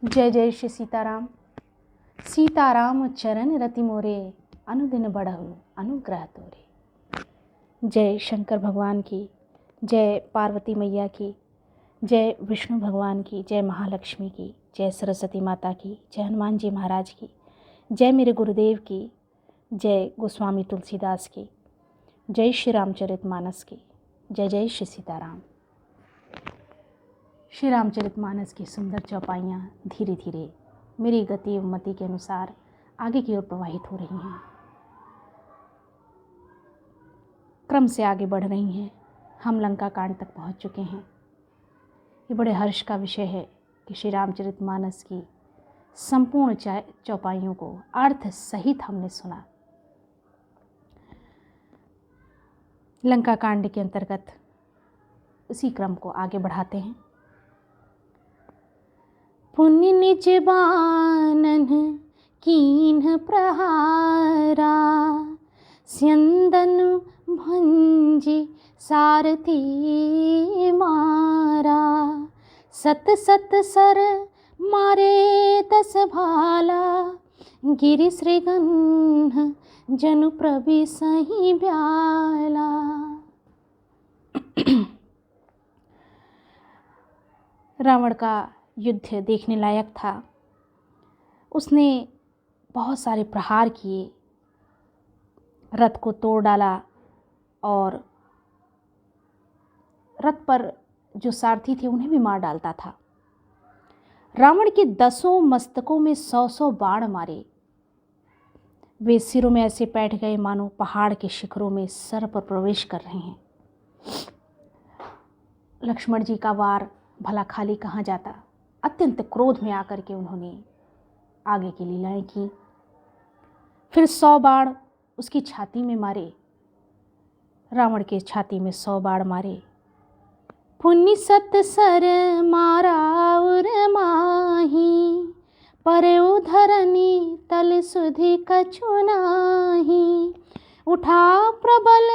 जय जय श्री सीताराम। सीताराम चरण रति मोरे, अनुदिन बढ़हु अनुग्रह तोरे। जय शंकर भगवान की, जय पार्वती मैया की, जय विष्णु भगवान की, जय महालक्ष्मी की, जय सरस्वती माता की, जय हनुमान जी महाराज की, जय मेरे गुरुदेव की, जय गोस्वामी तुलसीदास की, जय श्री रामचरितमानस की, जय जय श्री सीताराम। श्री रामचरितमानस की सुंदर चौपाइयाँ धीरे धीरे मेरी गति एवं मति के अनुसार आगे की ओर प्रवाहित हो रही हैं, क्रम से आगे बढ़ रही हैं। हम लंका कांड तक पहुंच चुके हैं। ये बड़े हर्ष का विषय है कि श्री रामचरितमानस की संपूर्ण चौपाइयों को अर्थ सहित हमने सुना। लंका कांड के अंतर्गत उसी क्रम को आगे बढ़ाते हैं। पुण्य निज बानन कीन्ह प्रहारा, स्यंदनु भंजी सारथी मारा। सत सत सर मारे 10 भाला, गिरि श्रीगंध जनु प्रभि सही ब्याला। रावण का युद्ध देखने लायक था। उसने बहुत सारे प्रहार किए, रथ को तोड़ डाला और रथ पर जो सारथी थे उन्हें भी मार डालता था। रावण के 10 मस्तकों में 100 बाण मारे। वे सिरों में ऐसे बैठ गए मानो पहाड़ के शिखरों में सर पर प्रवेश कर रहे हैं। लक्ष्मण जी का वार भला खाली कहाँ जाता। अत्यंत क्रोध में आकर के उन्होंने आगे की लीलाएं की। फिर 100 बाण उसकी छाती में मारे। रावण के छाती में 100 बाण मारे। पुण्य सत सर मारा उर माही, पर उधरनी तल सुधि कछु नाही। उठा प्रबल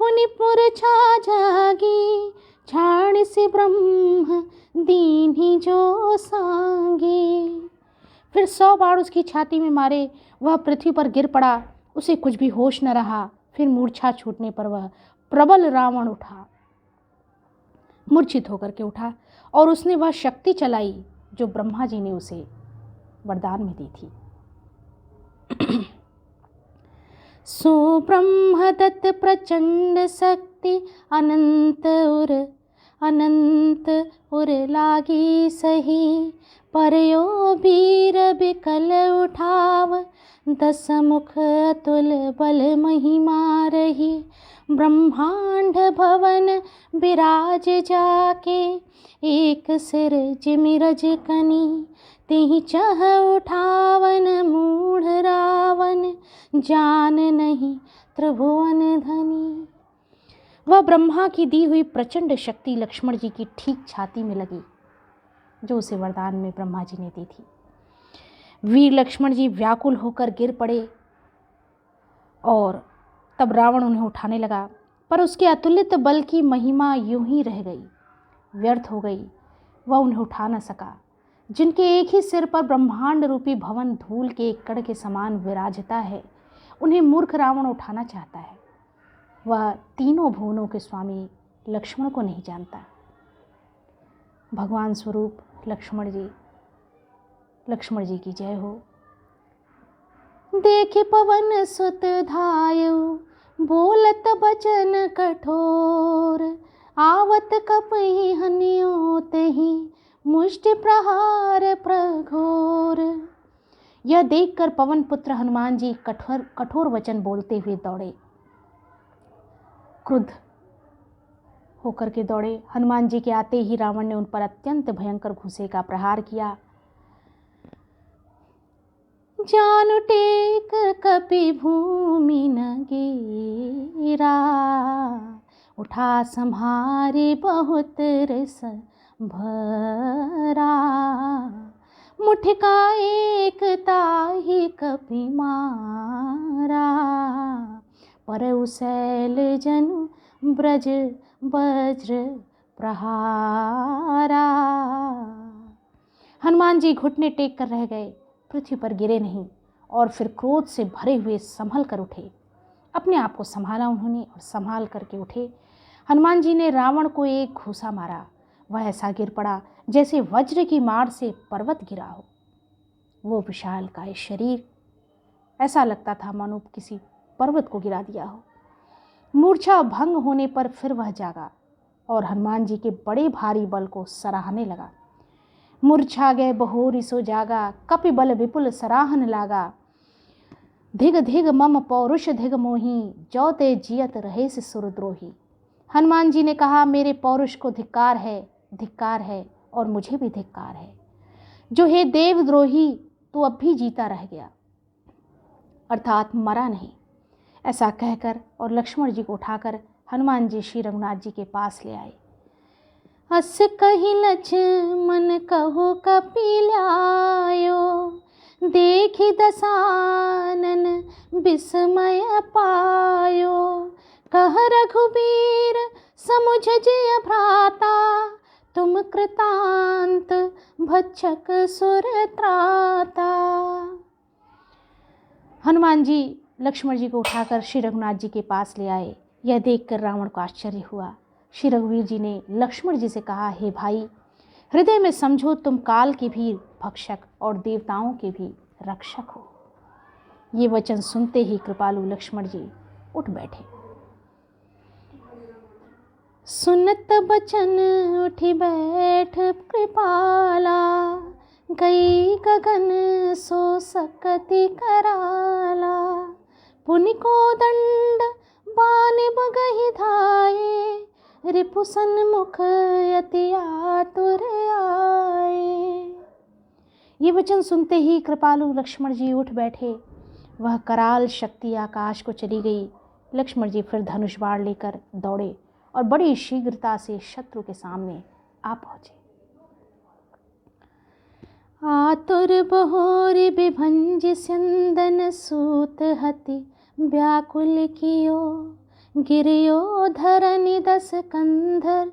पुनिपुर छा जागी, छाण से ब्रह्म दीन्ही जो सांगे। फिर 100 बाण उसकी छाती में मारे। वह पृथ्वी पर गिर पड़ा। उसे कुछ भी होश न रहा। फिर मूर्छा छूटने पर वह प्रबल रावण उठा, मूर्छित होकर के उठा और उसने वह शक्ति चलाई जो ब्रह्मा जी ने उसे वरदान में दी थी। सो ब्रह्म दत्त प्रचंड शक्ति, अनंत उर लागी सही। परयो वीर बिकल उठाव, 10 मुख अतुल बल महिमा रही। ब्रह्मांड भवन विराज जाके, एक सिर जिमिरज कनी। तिहि चह उठावन मूढ़ रावण, जान नहीं त्रिभुवन धनी। वह ब्रह्मा की दी हुई प्रचंड शक्ति लक्ष्मण जी की ठीक छाती में लगी, जो उसे वरदान में ब्रह्मा जी ने दी थी। वीर लक्ष्मण जी व्याकुल होकर गिर पड़े और तब रावण उन्हें उठाने लगा, पर उसके अतुलित बल की महिमा यूं ही रह गई, व्यर्थ हो गई। वह उन्हें उठा न सका। जिनके एक ही सिर पर ब्रह्मांड रूपी भवन धूल के एक कण के समान विराजता है, उन्हें मूर्ख रावण उठाना चाहता है। वह तीनों भुवनों के स्वामी लक्ष्मण को नहीं जानता। भगवान स्वरूप लक्ष्मण जी की जय हो। देखे पवन सुत धायु, बोलत बचन कठोर। आवत कपहि हनियो तेहि, मुष्टि प्रहार प्रघोर। यह देखकर पवन पुत्र हनुमान जी कठोर वचन बोलते हुए दौड़े, क्रुद्ध होकर के दौड़े। हनुमान जी के आते ही रावण ने उन पर अत्यंत भयंकर घुसे का प्रहार किया। जानु टेक कपि भूमि न गिरा, उठा संहारे बहुत रस भरा। मुठिका एक ताहि कपि मारा, परउ शैल जनु ब्रज वज्र प्रहारा। हनुमान जी घुटने टेक कर रह गए, पृथ्वी पर गिरे नहीं और फिर क्रोध से भरे हुए संभल कर उठे। अपने आप को संभाला उन्होंने और संभाल करके उठे। हनुमान जी ने रावण को एक घूसा मारा। वह ऐसा गिर पड़ा जैसे वज्र की मार से पर्वत गिरा हो। वो विशालकाय शरीर, ऐसा लगता था मानो किसी पर्वत को गिरा दिया हो। मूर्छा भंग होने पर फिर वह जागा और हनुमान जी के बड़े भारी बल को सराहने लगा। मूर्छा गए बहोरी सो जागा, कपि बल विपुल सराहन लागा। धिग धिग मम पौरुष धिग मोही, जो ते जियत रहे से सुरद्रोही। हनुमान जी ने कहा, मेरे पौरुष को धिक्कार है और मुझे भी धिक्कार है, जो हे देवद्रोही तू अब भी जीता रह गया, अर्थात मरा नहीं। ऐसा कहकर और लक्ष्मण जी को उठाकर हनुमान जी श्री रघुनाथ जी के पास ले आए। अस कहि लक्ष्मण कहो कपिलायो, देखि दसानन विस्मय पायो। कह रघुबीर समुझ जिय भ्राता, तुम कृतांत भक्षक सुर त्राता। हनुमान जी लक्ष्मण जी को उठाकर श्री रघुनाथ जी के पास ले आए। यह देखकर रावण को आश्चर्य हुआ। श्री रघुवीर जी ने लक्ष्मण जी से कहा, हे भाई, हृदय में समझो तुम काल के भी भक्षक और देवताओं के भी रक्षक हो। ये वचन सुनते ही कृपालु लक्ष्मण जी उठ बैठे। सुनत बचन उठी बैठ कृपाला, गई गगन सो सकति कराला। पुनि को दंड बान बगहि धाये, रिपु सन्मुख अति आतुर आए। ये वचन सुनते ही कृपालु लक्ष्मण जी उठ बैठे। वह कराल शक्ति आकाश को चली गई। लक्ष्मण जी फिर धनुष बाण लेकर दौड़े और बड़ी शीघ्रता से शत्रु के सामने आ पहुंचे। आतुर बहोरी विभंज स्यंदन सूत हति, व्याकुल कियो गिरियो धरनि दस कंधर।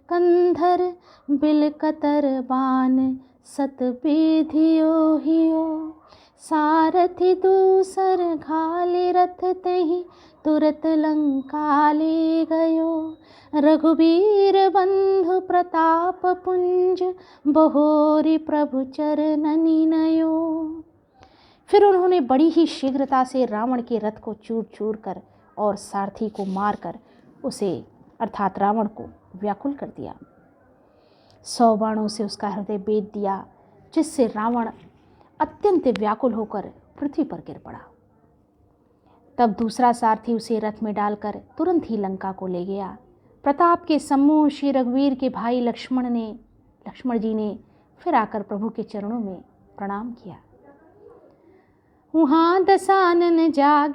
कंधर बिलकतर बान सत विधियो हियो, सारथि दूसर घाले रथ तहि, तुरत लंका ले गयो। रघुबीर बंधु प्रताप पुंज, बहोरी प्रभु चरणनि नयो। फिर उन्होंने बड़ी ही शीघ्रता से रावण के रथ को चूर चूर कर और सारथी को मारकर उसे अर्थात रावण को व्याकुल कर दिया। 100 बाणों से उसका हृदय बेध दिया, जिससे रावण अत्यंत व्याकुल होकर पृथ्वी पर गिर पड़ा। तब दूसरा सारथी उसे रथ में डालकर तुरंत ही लंका को ले गया। प्रताप के सम्मुख श्री रघुवीर के भाई लक्ष्मण जी ने फिर आकर प्रभु के चरणों में प्रणाम किया। वहाँ दसानन जाग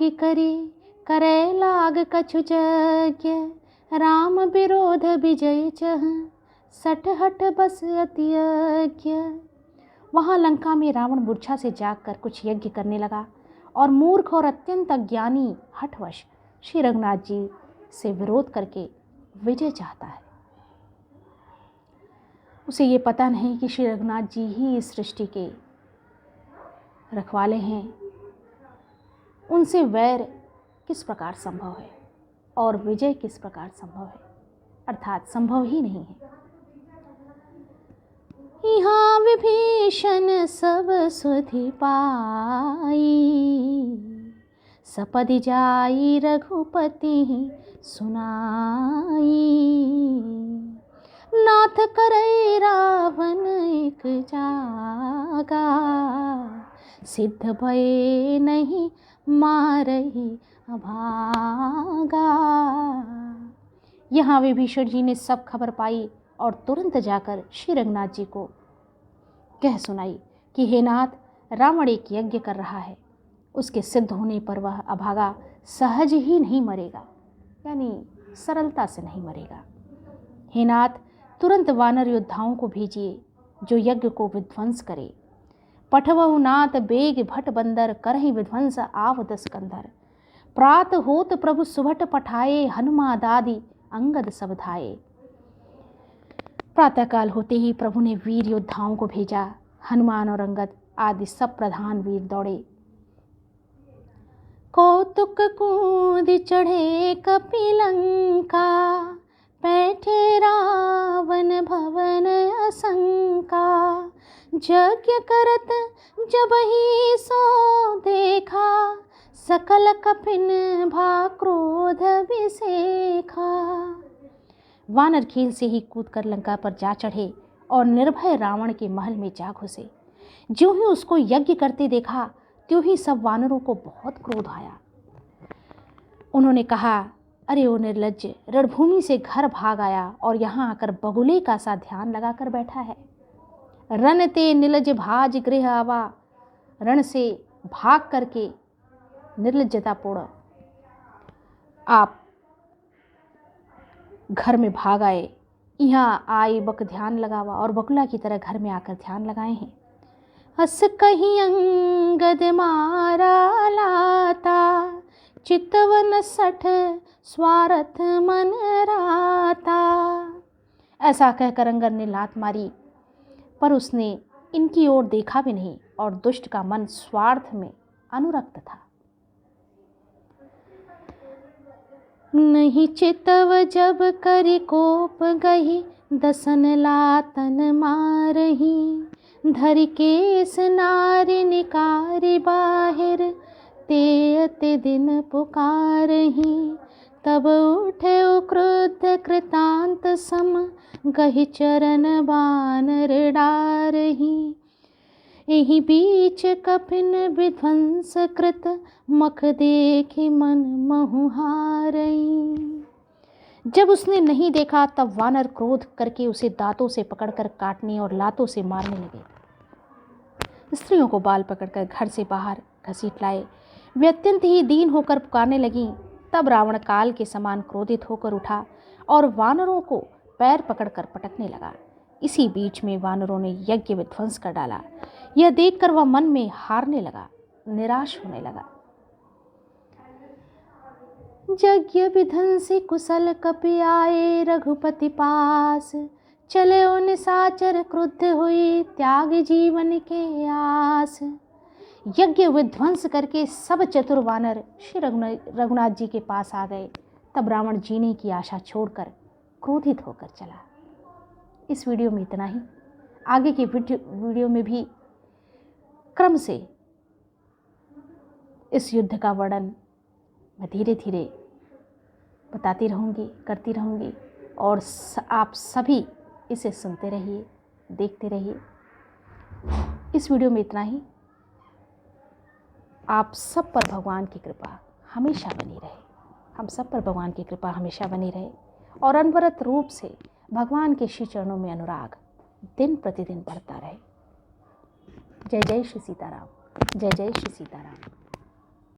करे लाग कछु यज्ञ, राम विरोध विजय चह, सठ हठ बस अति यज्ञ। वहाँ लंका में रावण मूर्छा से जागकर कुछ यज्ञ करने लगा और मूर्ख और अत्यंत अज्ञानी हठवश श्री रघुनाथ जी से विरोध करके विजय चाहता है। उसे ये पता नहीं कि श्री रघुनाथ जी ही इस सृष्टि के रखवाले हैं। उनसे वैर किस प्रकार संभव है और विजय किस प्रकार संभव है, अर्थात संभव ही नहीं है। यहाँ विभीषण सब सुधि पाई, सपदि जाई रघुपति सुनाई। नाथ करई रावण एक जागा, सिद्ध भय नहीं मारही अभागा। यहाँ विभीषण जी ने सब खबर पाई और तुरंत जाकर श्री रघुनाथ जी को कह सुनाई कि हे नाथ, रावण एक यज्ञ कर रहा है, उसके सिद्ध होने पर वह अभागा सहज ही नहीं मरेगा, यानी सरलता से नहीं मरेगा। हे नाथ, तुरंत वानर योद्धाओं को भेजिए जो यज्ञ को विध्वंस करे। पठवहु नाथ बेग भट बंदर, करहि विध्वंस आव दस कंधर। प्रात होत प्रभु सुभट पठाए, हनुमादादि अंगद सब धाये। प्रातःकाल होते ही प्रभु ने वीर योद्धाओं को भेजा। हनुमान और अंगद आदि सब प्रधान वीर दौड़े। कौतुक कूद चढ़े कपिलंका, बैठे रावण भवन असंका। यज्ञ करत जब ही सो देखा, सकल कपिन भा क्रोध विसेखा। वानर खेल से ही कूदकर लंका पर जा चढ़े और निर्भय रावण के महल में जा घुसे। ज्यों ही उसको यज्ञ करते देखा, त्यों ही सब वानरों को बहुत क्रोध आया। उन्होंने कहा, अरे ओ निर्लज्ज, रणभूमि से घर भाग आया और यहाँ आकर बगुले का सा ध्यान लगाकर बैठा है। रण ते निर्लज भाज गृह आवा, रण से भाग करके निर्लज्जतापूर्ण आप घर में भाग आए, यहाँ आए बक ध्यान लगावा, और बकुला की तरह घर में आकर ध्यान लगाए हैं। हस कहीं अंगद मारा लाता, चितवन सठ स्वार्थ मन राता। ऐसा कहकर अंगद ने लात मारी, पर उसने इनकी ओर देखा भी नहीं और दुष्ट का मन स्वार्थ में अनुरक्त था। नहीं चितव जब करि कोप गही, दसन लातन मारही। धरि केस नारि निकारी बाहिर, ते अति दिन पुकारही। तब उठे क्रुद्ध कृतांत सम, गहि चरण बानर डारही। एहि बीच कपिन विध्वंस कृत, मख देखि मन महुहारई। जब उसने नहीं देखा तब वानर क्रोध करके उसे दांतों से पकड़कर काटने और लातों से मारने लगे। स्त्रियों को बाल पकड़कर घर से बाहर घसीट लाए। वे अत्यंत ही दीन होकर पुकारने लगीं। तब रावण काल के समान क्रोधित होकर उठा और वानरों को पैर पकड़कर पटकने लगा। इसी बीच में वानरों ने यज्ञ विध्वंस कर डाला। यह देखकर वह मन में हारने लगा, निराश होने लगा। यज्ञ विध्वंसी कुशल कपि आए रघुपति पास, चले निशाचर क्रुद्ध हुई त्याग जीवन के आस। यज्ञ विध्वंस करके सब चतुर वानर श्री रघुनाथ जी के पास आ गए। तब रावण जीने की आशा छोड़कर क्रोधित होकर चला। इस वीडियो में इतना ही। आगे के वीडियो में भी क्रम से इस युद्ध का वर्णन मैं धीरे धीरे बताती रहूँगी, करती रहूँगी, और आप सभी इसे सुनते रहिए, देखते रहिए। इस वीडियो में इतना ही। आप सब पर भगवान की कृपा हमेशा बनी रहे, हम सब पर भगवान की कृपा हमेशा बनी रहे, और अनवरत रूप से भगवान के श्री चरणों में अनुराग दिन प्रतिदिन बढ़ता रहे। जय जय श्री सीताराम, जय जय श्री सीताराम।